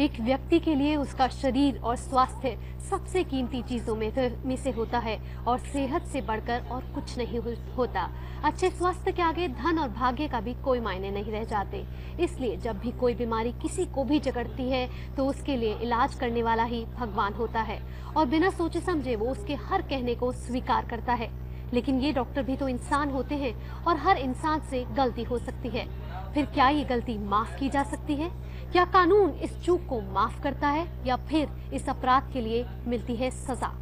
एक व्यक्ति के लिए उसका शरीर और स्वास्थ्य सबसे कीमती चीजों में से होता है और सेहत से बढ़कर और कुछ नहीं होता। अच्छे स्वास्थ्य के आगे धन और भाग्य का भी कोई मायने नहीं रह जाते। इसलिए जब भी कोई बीमारी किसी को भी जकड़ती है तो उसके लिए इलाज करने वाला ही भगवान होता है और बिना सोचे समझे वो उसके हर कहने को स्वीकार करता है। लेकिन ये डॉक्टर भी तो इंसान होते हैं और हर इंसान से गलती हो सकती है। फिर क्या ये गलती माफ की जा सकती है? क्या कानून इस चूक को माफ करता है या फिर इस अपराध के लिए मिलती है सजा?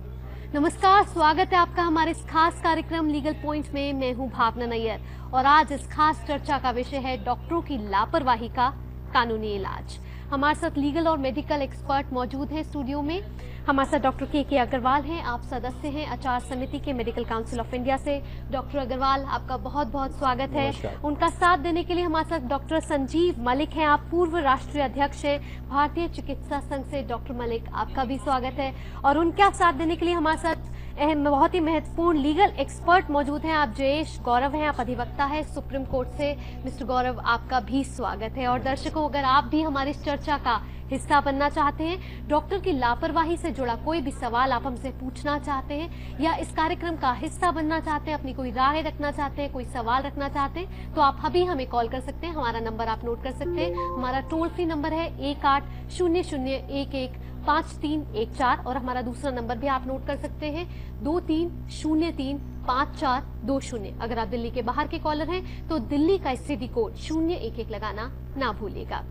नमस्कार, स्वागत है आपका हमारे इस खास कार्यक्रम लीगल पॉइंट में। मैं हूं भावना नैयर और आज इस खास चर्चा का विषय है डॉक्टरों की लापरवाही का कानूनी इलाज। हमारे साथ लीगल और मेडिकल एक्सपर्ट मौजूद हैं स्टूडियो में। हमारे साथ डॉक्टर के अग्रवाल हैं, आप सदस्य हैं आचार समिति के मेडिकल काउंसिल ऑफ इंडिया से। डॉक्टर अग्रवाल, आपका बहुत बहुत स्वागत है। उनका साथ देने के लिए हमारे साथ डॉक्टर संजीव मलिक हैं, आप पूर्व राष्ट्रीय अध्यक्ष हैं भारतीय चिकित्सा संघ से। डॉक्टर मलिक, आपका भी स्वागत है। और उनका साथ देने के लिए हमारे साथ बहुत ही महत्वपूर्ण लीगल एक्सपर्ट मौजूद हैं, आप जयेश गौरव हैं, आप अधिवक्ता हैं सुप्रीम कोर्ट से। मिस्टर गौरव, आपका भी स्वागत है। और दर्शकों, अगर आप भी हमारी इस चर्चा का हिस्सा बनना चाहते हैं, डॉक्टर की लापरवाही से जुड़ा कोई भी सवाल आप हमसे पूछना चाहते हैं या इस कार्यक्रम का हिस्सा बनना चाहते हैं, अपनी कोई राय रखना चाहते हैं, कोई सवाल रखना चाहते हैं, तो आप अभी हमें कॉल कर सकते हैं। हमारा नंबर आप नोट कर सकते हैं। हमारा टोल फ्री नंबर है 1800115314 और हमारा दूसरा नंबर भी आप नोट कर सकते हैं 23035420। अगर आप दिल्ली के बाहर के कॉलर हैं तो दिल्ली का STD कोड 011 लगाना ना भूलिएगा।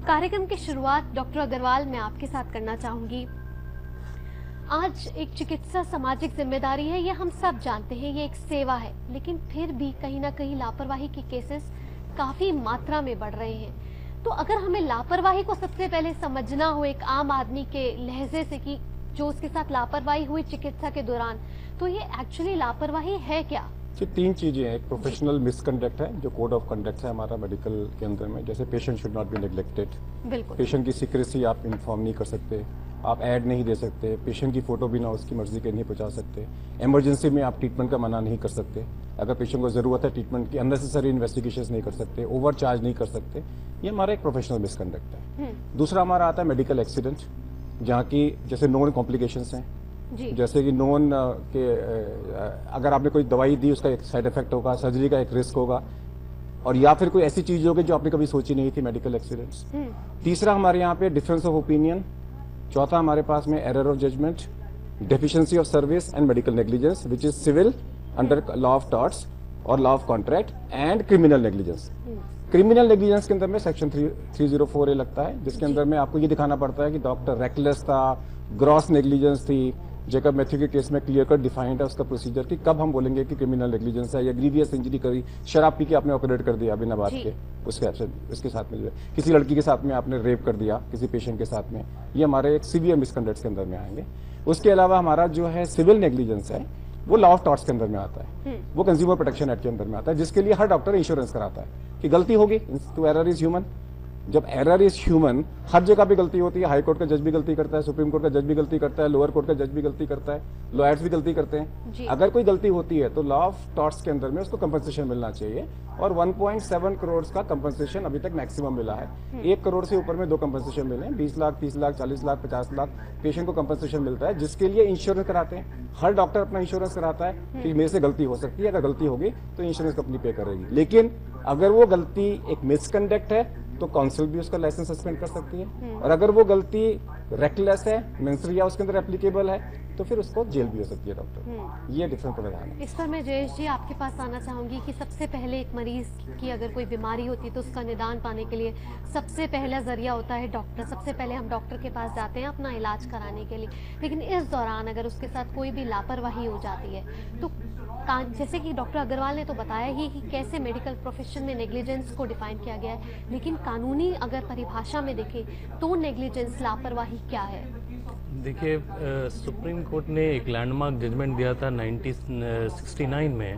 कार्यक्रम की शुरुआत डॉक्टर अग्रवाल मैं आपके साथ करना चाहूंगी। आज एक चिकित्सा सामाजिक जिम्मेदारी है, ये हम सब जानते हैं, ये एक सेवा है, लेकिन फिर भी कहीं ना कहीं लापरवाही के केसेस काफी मात्रा में बढ़ रहे हैं। तो अगर हमें लापरवाही को सबसे पहले समझना हो एक आम आदमी के लहजे से कि जो उसके साथ लापरवाही हुई चिकित्सा के दौरान, तो ये एक्चुअली लापरवाही है क्या? तो तीन चीजें हैं। एक प्रोफेशनल मिसकंडक्ट है जो कोड ऑफ कंडक्ट है हमारा मेडिकल के अंदर में, जैसे patient should not be neglected. बिल्कुल। पेशेंट की सीक्रेसी आप इन्फॉर्म नहीं कर सकते, आप ऐड नहीं दे सकते, पेशेंट की फोटो बिना उसकी मर्जी के नहीं पहुंचा सकते, इमरजेंसी में आप ट्रीटमेंट का मना नहीं कर सकते, अगर पेशेंट को जरूरत है ट्रीटमेंट की अननेसेसरी इन्वेस्टिगेशन नहीं कर सकते, ओवर चार्ज नहीं कर सकते। ये हमारा एक प्रोफेशनल मिसकंडक्ट है। दूसरा हमारा आता है मेडिकल एक्सीडेंट, जहाँ की जैसे नोन कॉम्प्लिकेशंस हैं, जैसे कि नोन के अगर आपने कोई दवाई दी उसका एक साइड इफेक्ट होगा, सर्जरी का एक रिस्क होगा, और या फिर कोई ऐसी चीज होगी जो आपने कभी सोची नहीं थी, मेडिकल एक्सीडेंट्स। तीसरा हमारे यहाँ पे डिफरेंस ऑफ ओपिनियन। चौथा हमारे पास में error of judgement, deficiency of service and medical negligence which is civil under law of torts और law of contract and criminal negligence. Criminal negligence के अंदर में सेक्शन 304A लगता है, जिसके अंदर में आपको ये दिखाना पड़ता है कि डॉक्टर रेकलेस था, ग्रॉस नेग्लिजेंस थी। जेकब मैथ्यू के केस में क्लियर कट डिफाइंड है उसका प्रोसीजर कि कब हम बोलेंगे कि क्रिमिनल नेग्लिजेंस है, या ग्रीवियस इंजरी करी, शराब पी के आपने ऑपरेट कर दिया बिना बात के, उसके साथ में किसी लड़की के साथ में आपने रेप कर दिया किसी पेशेंट के साथ में, ये हमारे एक सीवियर मिसकंडक्ट के अंदर में आएंगे। उसके अलावा हमारा जो है सिविल नेग्लिजेंस है वो लॉ ऑफ टॉर्ट्स के अंदर में आता है, वो कंज्यूमर प्रोटेक्शन एक्ट के अंदर में आता है, जिसके लिए हर डॉक्टर इंश्योरेंस कराता है कि गलती होगी, तो एरर इज ह्यूमन। जब एरर इज ह्यूमन, हर जगह पे गलती होती है, हाई कोर्ट का जज भी गलती करता है, सुप्रीम कोर्ट का जज भी गलती करता है, लोअर कोर्ट का जज भी गलती करता है, लॉयर्स भी गलती करते हैं। अगर कोई गलती होती है तो लॉ ऑफ टॉर्ट्स के अंदर में उसको कंपनसेशन मिलना चाहिए, और 1.7 करोड़ का कंपनसेशन अभी तक मैक्सिमम मिला है। 1 करोड़ से ऊपर में 2 कंपनसेशन मिले, 20 लाख, 30 लाख, 40 लाख, 50 लाख पेशेंट को कंपनसेशन मिलता है, जिसके लिए इंश्योरेंस कराते हैं। हर डॉक्टर अपना इंश्योरेंस कराता है कि मेरे से गलती हो सकती है, अगर गलती होगी तो इंश्योरेंस कंपनी पे करेगी। लेकिन अगर वो गलती एक मिसकंडक्ट है तो काउंसिल भी उसका लाइसेंस सस्पेंड कर सकती है, और अगर वो गलती रेकलेस है, मेंसरिया उसके अंदर एप्लीकेबल है, तो फिर उसको जेल भी हो सकती है डॉक्टर। ये डिफरेंट प्रावधान है। इस पर मैं जयेश जी आपके पास आना चाहूंगी कि सबसे पहले एक मरीज की अगर कोई बीमारी होती है तो उसका निदान पाने के लिए सबसे पहला जरिया होता है डॉक्टर। सबसे पहले हम डॉक्टर के पास जाते हैं अपना इलाज कराने के लिए, लेकिन इस दौरान अगर उसके साथ कोई भी लापरवाही हो जाती है तो जैसे कि डॉक्टर अग्रवाल ने तो बताया ही कि कैसे मेडिकल प्रोफेशन में नेग्लिजेंस को डिफाइन किया गया है, लेकिन कानूनी अगर परिभाषा में देखें तो नेग्लिजेंस लापरवाही क्या है? देखिए, सुप्रीम कोर्ट ने एक लैंडमार्क जजमेंट दिया था 1969 में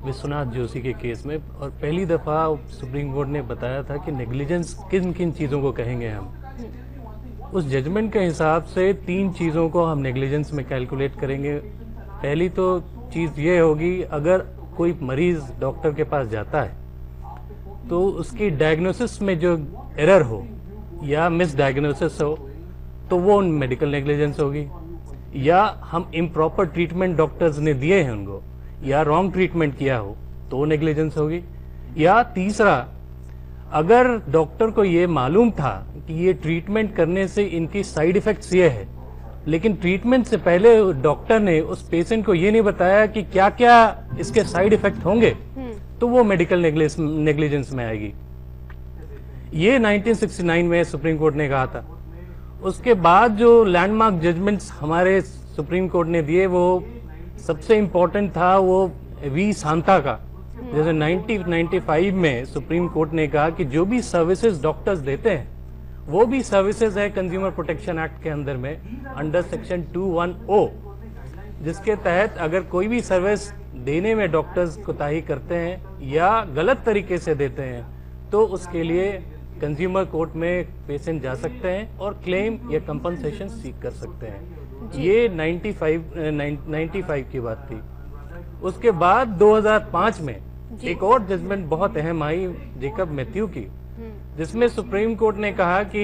विश्वनाथ जोशी के केस में, और पहली दफा सुप्रीम कोर्ट ने बताया था कि नेग्लिजेंस किन किन चीजों को कहेंगे हम। उस जजमेंट के हिसाब से 3 चीजों को हम नेग्लिजेंस में कैलकुलेट करेंगे। पहली तो चीज ये होगी, अगर कोई मरीज डॉक्टर के पास जाता है तो उसकी डायग्नोसिस में जो एरर हो या मिस डायग्नोसिस हो तो वो मेडिकल नेग्लिजेंस होगी, या हम इम्प्रॉपर ट्रीटमेंट डॉक्टर्स ने दिए हैं उनको, या रॉन्ग ट्रीटमेंट किया हो तो नेग्लिजेंस होगी, या तीसरा अगर डॉक्टर को ये मालूम था कि ये ट्रीटमेंट करने से इनकी साइड इफेक्ट्स ये है, लेकिन ट्रीटमेंट से पहले डॉक्टर ने उस पेशेंट को ये नहीं बताया कि क्या क्या इसके साइड इफेक्ट होंगे, तो वो मेडिकल नेग्लिजेंस में आएगी। ये 1969 में सुप्रीम कोर्ट ने कहा था। उसके बाद जो लैंडमार्क जजमेंट्स हमारे सुप्रीम कोर्ट ने दिए वो सबसे इम्पोर्टेंट था वो वी सांता का। जैसे 1995 में सुप्रीम कोर्ट ने कहा कि जो भी सर्विसेज डॉक्टर्स देते हैं वो भी सर्विसेज है कंज्यूमर प्रोटेक्शन एक्ट के अंदर में अंडर सेक्शन 210, जिसके तहत अगर कोई भी सर्विस देने में डॉक्टर्स कोताही करते हैं या गलत तरीके से देते हैं तो उसके लिए कंज्यूमर कोर्ट में पेशेंट जा सकते हैं और क्लेम या कंपनसेशन सीख कर सकते हैं। ये 95 की बात थी। उसके बाद 2005 में एक और जजमेंट बहुत अहम आई जेकब मैथ्यू की, जिसमें सुप्रीम कोर्ट ने कहा कि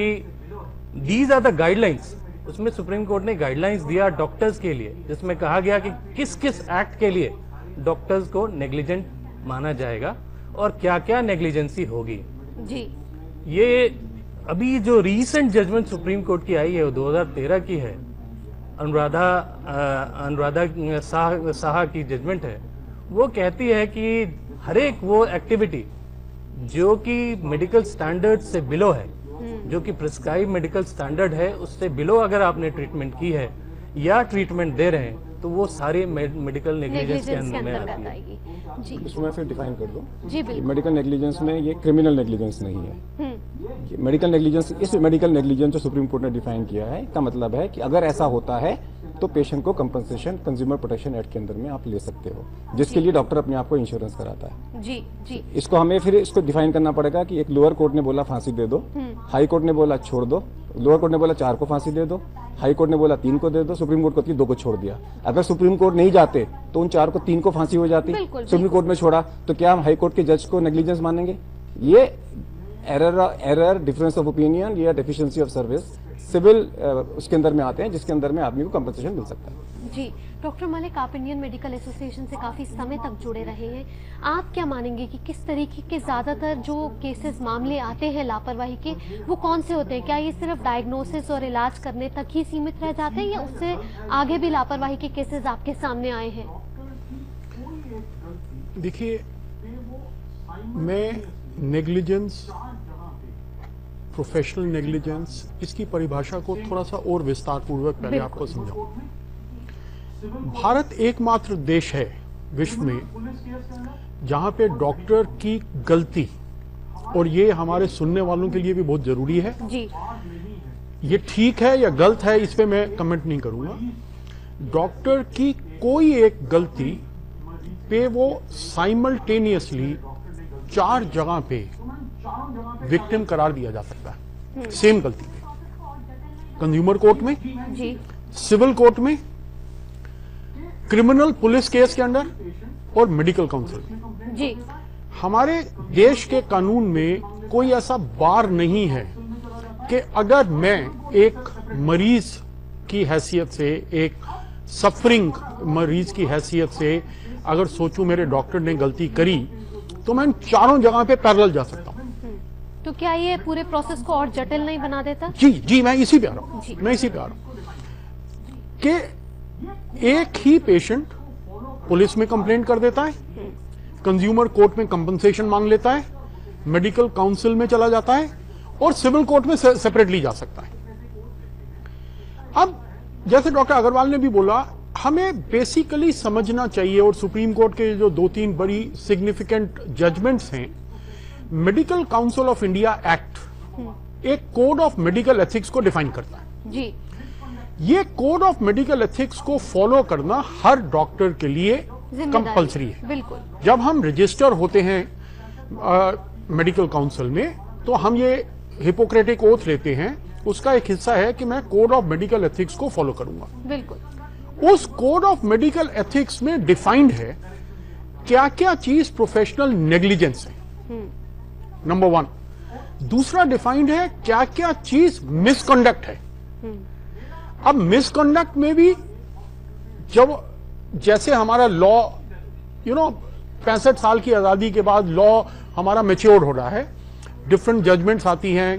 दीज आर द गाइडलाइंस। उसमें सुप्रीम कोर्ट ने गाइडलाइंस दिया डॉक्टर्स के लिए, जिसमें कहा गया कि किस किस एक्ट के लिए डॉक्टर्स को नेग्लिजेंट माना जाएगा और क्या क्या नेग्लिजेंसी होगी। जी, ये अभी जो रीसेंट जजमेंट सुप्रीम कोर्ट की आई है वो 2013 की है। अनुराधा साहा की जजमेंट है। वो कहती है कि हर एक वो एक्टिविटी जो कि मेडिकल स्टैंडर्ड से बिलो है, जो कि प्रिस्क्राइब मेडिकल स्टैंडर्ड है, उससे बिलो अगर आपने ट्रीटमेंट की है या ट्रीटमेंट दे रहे हैं तो वो सारे मेडिकल नेग्लिजेंस के अंदर में आती है। जी, इसको मैं फिर डिफाइन कर दूं। जी बिल्कुल। मेडिकल नेग्लिजेंस में ये क्रिमिनल नेग्लिजेंस नहीं है। मेडिकल नेग्लिजेंस, इस मेडिकल नेग्लिजेंस जो सुप्रीम कोर्ट ने डिफाइन किया है का मतलब है कि अगर ऐसा होता है तो पेशेंट को कंपनसेशन कंज्यूमर प्रोटेक्शन एक्ट के अंदर में आप ले सकते हो, जिसके लिए डॉक्टर अपने आप को इंश्योरेंस कराता है। जी जी, इसको हमें फिर इसको डिफाइन करना पड़ेगा कि एक लोअर कोर्ट ने बोला फांसी दे दो, हाई कोर्ट ने बोला छोड़ दो, लोअर कोर्ट ने बोला 4 को फांसी दे दो, हाई कोर्ट ने बोला 3 को दे दो, सुप्रीम कोर्ट को 2 को छोड़ दिया। अगर सुप्रीम कोर्ट नहीं जाते तो उन 4 को 3 को फांसी हो जाती। सुप्रीम कोर्ट में छोड़ा तो क्या हम हाई कोर्ट के जज को नेग्लिजेंस मानेंगे? ये एरर, डिफरेंस ऑफ ओपिनियन या डेफिशिएंसी ऑफ सर्विस सिविल उसके अंदर में आते हैं, जिसके अंदर में आदमी को कंपनसेशन मिल सकता है। जी, डॉक्टर मलिक, आप इंडियन मेडिकल एसोसिएशन से काफी समय तक जुड़े रहे हैं। आप क्या मानेंगे कि किस तरीके के ज्यादातर जो केसेस मामले आते हैं लापरवाही के, वो कौन से होते हैं? क्या ये सिर्फ डायग्नोसिस और इलाज करने तक ही सीमित रह जाते हैं या उससे आगे भी लापरवाही के केसेस आपके सामने आए हैं? देखिए, मैं नेग्लिजेंस, प्रोफेशनल नेग्लिजेंस, इसकी परिभाषा को थोड़ा सा और विस्तार पूर्वक पहले आपको समझाऊं। भारत एकमात्र देश है विश्व में जहां पे डॉक्टर की गलती, और ये हमारे सुनने वालों के लिए भी बहुत जरूरी है, जी, ये ठीक है या गलत है इस पे मैं कमेंट नहीं करूंगा, डॉक्टर की कोई एक गलती पे वो साइमल्टेनियसली 4 जगह पे विक्टिम करार दिया जा सकता है सेम गलती पे। कंज्यूमर कोर्ट में, जी, सिविल कोर्ट में, क्रिमिनल पुलिस केस के अंदर और मेडिकल काउंसिल में। जी, हमारे देश के कानून में कोई ऐसा बार नहीं है कि अगर मैं एक मरीज की हैसियत से, एक सफरिंग मरीज की हैसियत से अगर सोचूं मेरे डॉक्टर ने गलती करी तो मैं इन 4 जगह पे पैरेलल जा सकता हूं। तो क्या ये पूरे प्रोसेस को और जटिल नहीं बना देता? जी, मैं इसी पे आ रहा जी। हूं, मैं इसी पे आ रहा हूं कि एक ही पेशेंट पुलिस में कंप्लेंट कर देता है, कंज्यूमर कोर्ट में कंपनसेशन मांग लेता है, मेडिकल काउंसिल में चला जाता है और सिविल कोर्ट में सेपरेटली जा सकता है। अब जैसे डॉक्टर अग्रवाल ने भी बोला, हमें बेसिकली समझना चाहिए, और सुप्रीम कोर्ट के जो 2-3 बड़ी सिग्निफिकेंट जजमेंट्स हैं, medical council of India act एक कोड ऑफ मेडिकल एथिक्स को डिफाइन करता है। जी, ये कोड ऑफ मेडिकल एथिक्स को फॉलो करना हर डॉक्टर के लिए कंपलसरी है। बिल्कुल। जब हम रजिस्टर होते हैं मेडिकल काउंसिल में तो हम ये हिपोक्रेटिक ओथ लेते हैं, उसका एक हिस्सा है कि मैं कोड ऑफ मेडिकल एथिक्स को फॉलो करूंगा। बिल्कुल। उस कोड ऑफ मेडिकल एथिक्स में डिफाइंड है क्या क्या चीज प्रोफेशनल नेग्लिजेंस है। नंबर 1, दूसरा डिफाइंड है क्या क्या चीज मिसकंडक्ट है। अब मिसकंडक्ट में भी जब जैसे हमारा लॉ 65 साल की आजादी के बाद लॉ हमारा मैच्योर्ड हो रहा है, डिफरेंट जजमेंट्स आती हैं,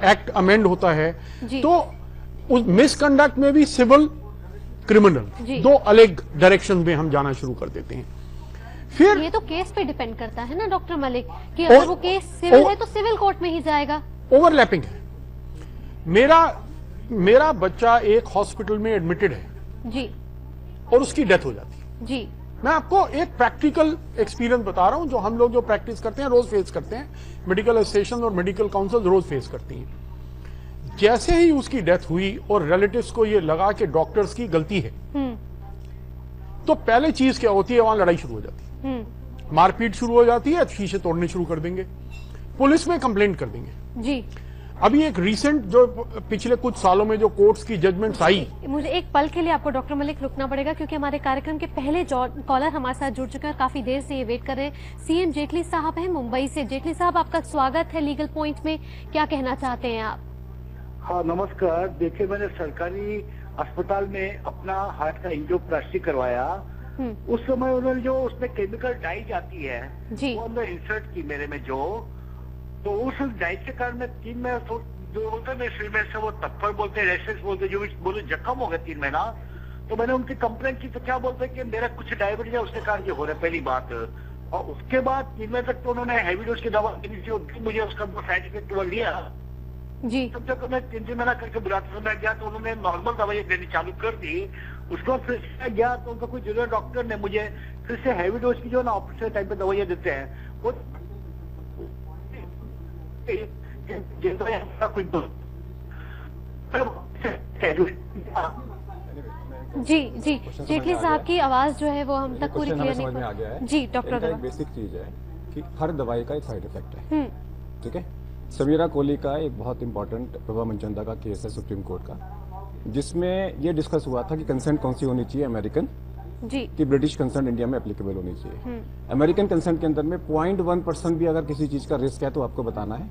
एक्ट अमेंड होता है, तो उस मिसकंडक्ट में भी सिविल क्रिमिनल दो अलग डायरेक्शन में हम जाना शुरू कर देते हैं। फिर ये तो केस पे डिपेंड करता है ना डॉक्टर मलिक कि अगर वो केस सिविल है तो सिविल कोर्ट में ही जाएगा। ओवरलैपिंग है। मेरा बच्चा एक हॉस्पिटल में एडमिटेड है जी और उसकी डेथ हो जाती है जी। मैं आपको एक प्रैक्टिकल एक्सपीरियंस बता रहा हूं जो हम लोग जो प्रैक्टिस करते हैं रोज फेस करते हैं, मेडिकल एसोसिएशन और मेडिकल काउंसिल रोज फेस करती हैं। जैसे ही उसकी डेथ हुई और रिलेटिव्स को ये लगा कि डॉक्टर्स की गलती है, तो पहले चीज क्या होती है, वहां लड़ाई शुरू हो जाती है, मारपीट शुरू हो जाती है, शीशे तोड़ने शुरू कर देंगे, पुलिस में कंप्लेंट कर देंगे जी। अभी एक रीसेंट जो पिछले कुछ सालों में जो कोर्ट्स की जजमेंट्स आई, मुझे एक पल के लिए आपको डॉक्टर मलिक रुकना पड़ेगा क्योंकि हमारे कार्यक्रम के पहले कॉलर हमारे साथ जुड़ चुके हैं, काफी देर से ये वेट कर रहे हैं। सीएम जेटली साहब हैं मुंबई से। जेटली साहब, आपका स्वागत है लीगल पॉइंट में, क्या कहना चाहते हैं आप? हाँ नमस्कार। देखिए, मैंने सरकारी अस्पताल में अपना हार्ट का एंजियोप्लास्टी करवाया। उस समय उन्होंने जो उसमें केमिकल डाई जाती है जी, वो अंदर इंसर्ट की मेरे में जो, तो उस डाई के कारण मैं 3 महीना जो बोलते हैं शरीर में से वो तत्पर बोलते हैं, रेशेस बोलते हैं, जो भी बोले जख्म हो गया 3 महीना। तो मैंने उनकी कंप्लेंट की तो क्या बोलते हैं कि मेरा कुछ डायबिटीज है उसके कारण ये हो रहा है, पहली बात। और उसके बाद 3 महीने तक तो उन्होंने हैवी डोज की दवा दी थी, मुझे उसका साइड इफेक्ट वो लिया जी। तब तक मैं 3 महीना करके बुलाते समय गया तो उन्होंने नॉर्मल दवाइयाँ देनी चालू कर दी। उसके बाद फिर से गया तो उनका कोई जूनियर डॉक्टर ने मुझे फिर से हैवी डोज की जो ना ऑपरेशन टाइप पे दवाइयाँ देते हैं वो जी जी। जेटली साहब की आवाज जो है वो हम तक पूरी क्लियर समझ में आ नहीं गया है। जी डॉक्टर एक बेसिक चीज है कि हर दवाई का एक साइड इफेक्ट है, ठीक है। समीरा कोहली का एक बहुत इंपॉर्टेंट प्रभा मनचंदा का केस है सुप्रीम कोर्ट का, जिसमें यह डिस्कस हुआ था कि कंसेंट कौन सी होनी चाहिए, अमेरिकन जी कि ब्रिटिश कंसेंट इंडिया में एप्लीकेबल होनी चाहिए। अमेरिकन कंसेंट के अंदर में 0.1% भी अगर किसी चीज का रिस्क है तो आपको बताना है,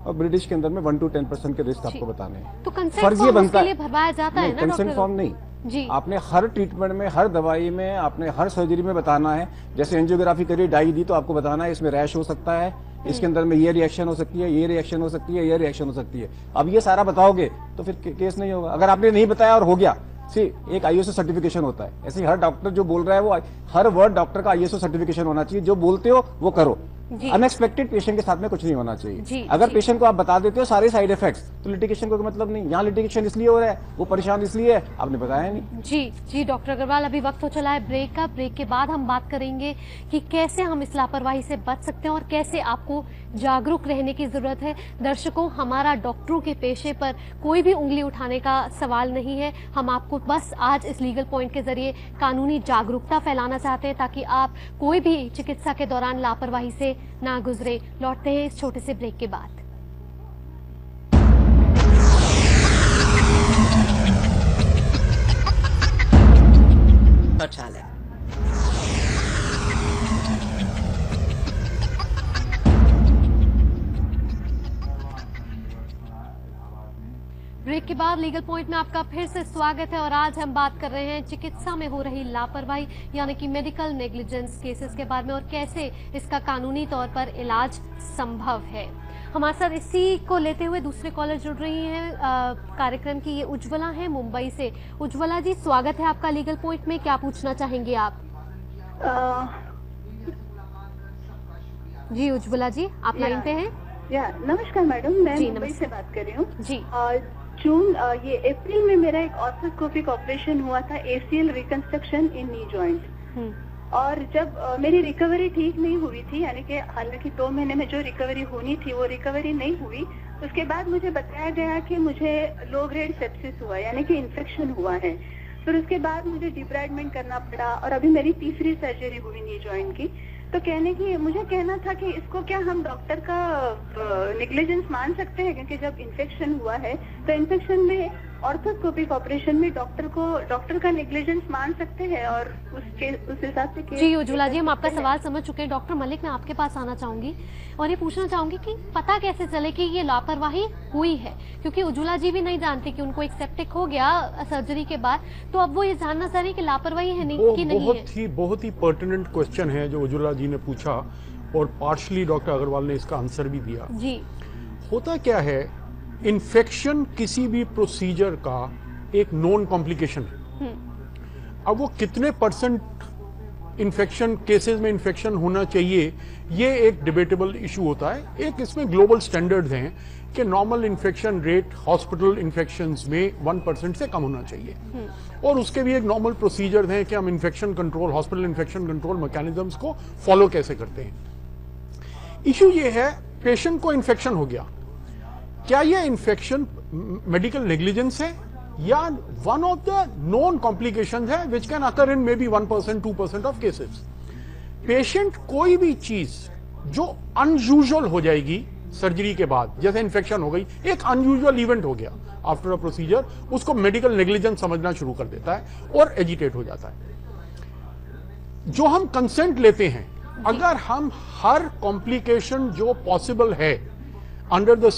और ब्रिटिश के अंदर में 1 to 10% के रिस्क आपको बताने हैं। तो कंसेंट फर्ज ये फॉर्म बनता उसके लिए है, भरवाया जाता है ना कंसेंट डॉक्टर? फॉर्म नहीं जी। आपने हर ट्रीटमेंट में, हर दवाई में, आपने हर सर्जरी में बताना है। जैसे एंजियोग्राफी करी, डाई दी, तो आपको बताना है इसमें रैश हो सकता है, इसके अंदर में ये रिएक्शन हो सकती है, ये रिएक्शन हो सकती है, ये रिएक्शन हो सकती है। अब ये सारा बताओगे तो फिर केस नहीं होगा। अगर आपने नहीं बताया और हो गया, एक आईएसओ सर्टिफिकेशन होता है। ऐसे हर डॉक्टर जो बोल रहा है वो हर वर्ड डॉक्टर का आईएसओ सर्टिफिकेशन होना चाहिए। जो बोलते हो वो करो। अनएक्सपेक्टेड पेशेंट के साथ में कुछ नहीं होना चाहिए। अगर पेशेंट को आप बता देते हो सारे साइड इफेक्ट्स, तो लिटिगेशन को मतलब नहीं। यहाँ लिटिगेशन इसलिए हो रहा है, वो परेशान इसलिए है, आपने बताया नहीं। जी जी डॉक्टर अग्रवाल, अभी वक्त हो चला है ब्रेक का। ब्रेक के बाद हम बात करेंगे कि कैसे हम इस लापरवाही से बच सकते हैं और कैसे आपको जागरूक रहने की जरूरत है। दर्शकों, हमारा डॉक्टरों के पेशे पर कोई भी उंगली उठाने का सवाल नहीं है। हम आपको बस आज इस लीगल पॉइंट के जरिए कानूनी जागरूकता फैलाना चाहते हैं ताकि आप कोई भी चिकित्सा के दौरान लापरवाही से ना गुजरे। लौटते हैं इस छोटे से ब्रेक के बाद। ब्रेक के बाद लीगल पॉइंट में आपका फिर से स्वागत है और आज हम बात कर रहे हैं चिकित्सा में हो रही लापरवाही यानी कि मेडिकल नेग्लिजेंस केसेस के बारे में और कैसे इसका कानूनी तौर पर इलाज संभव है। हमारे साथ इसी को लेते हुए दूसरे कॉलर जुड़ रही हैं कार्यक्रम की, ये उज्ज्वला है मुंबई से। उज्ज्वला जी, स्वागत है आपका लीगल पॉइंट में, क्या पूछना चाहेंगे आप? जी उज्ज्वला जी, आप लाइन पे हैं? नमस्कार मैडम, मैं मुंबई से बात कर रही हूँ जी। ये अप्रैल में मेरा एक ऑर्थोस्कोपिक ऑपरेशन हुआ था, ACL रिकंस्ट्रक्शन इन नी जॉइंट। और जब मेरी रिकवरी ठीक नहीं हुई थी, यानी कि हालांकि 2 महीने में जो रिकवरी होनी थी वो रिकवरी नहीं हुई, उसके बाद मुझे बताया गया कि मुझे लो ग्रेड सेप्सिस हुआ, यानी कि इन्फेक्शन हुआ है। फिर उसके बाद मुझे डिब्राइडमेंट करना पड़ा और अभी मेरी तीसरी सर्जरी हुई नी जॉइंट की। तो मुझे कहना था कि इसको क्या हम डॉक्टर का नेग्लिजेंस मान सकते हैं, क्योंकि जब इन्फेक्शन हुआ है तो इन्फेक्शन में ऑर्थोस्कोपिक ऑपरेशन में डॉक्टर का नेग्लिजेंस मान सकते हैं और उस हिसाब से जी उज्ज्वला जी, हम आपका सवाल समझ चुके हैं। डॉक्टर मलिक, मैं आपके पास आना चाहूंगी और ये पूछना चाहूंगी कि पता कैसे चले कि ये लापरवाही हुई है, क्योंकि उज्ज्वला जी भी नहीं जानती कि उनको एक सेप्टिक हो गया सर्जरी के बाद, तो अब वो ये जानना चाह रही है कि लापरवाही है कि नहीं है। बहुत ही पर्टिनेंट क्वेश्चन है जो उज्ज्वला जी ने पूछा और पार्शली डॉक्टर अग्रवाल ने इसका आंसर भी दिया। जी, होता क्या है, इन्फेक्शन किसी भी प्रोसीजर का एक नॉन कॉम्प्लिकेशन है। अब वो कितने % इन्फेक्शन केसेस में इन्फेक्शन होना चाहिए, ये एक डिबेटेबल इशू होता है। एक इसमें ग्लोबल स्टैंडर्ड्स हैं कि normal infection rate hospital infections में 1% से कम होना चाहिए, और उसके भी एक नॉर्मल प्रोसीजर हैं कि हम infection control, hospital infection control mechanisms को फॉलो कैसे करते हैं। इशू ये है, पेशेंट को इन्फेक्शन हो गया, क्या यह इन्फेक्शन मेडिकल नेग्लिजेंस है या one of the non complications है which can occur in may be 1% 2% of cases. Patient कोई भी चीज जो अनयूजुअल हो जाएगी सर्जरी के बाद, जैसे इन्फेक्शन हो गई, एक अनयूजुअल इवेंट हो गया आफ्टर अ प्रोसीजर, उसको मेडिकल नेग्लिजेंस समझना शुरू कर देता है और एजिटेट हो जाता है। जो हम कंसेंट लेते हैं, अगर हम हर कॉम्प्लिकेशन जो पॉसिबल है अंडर द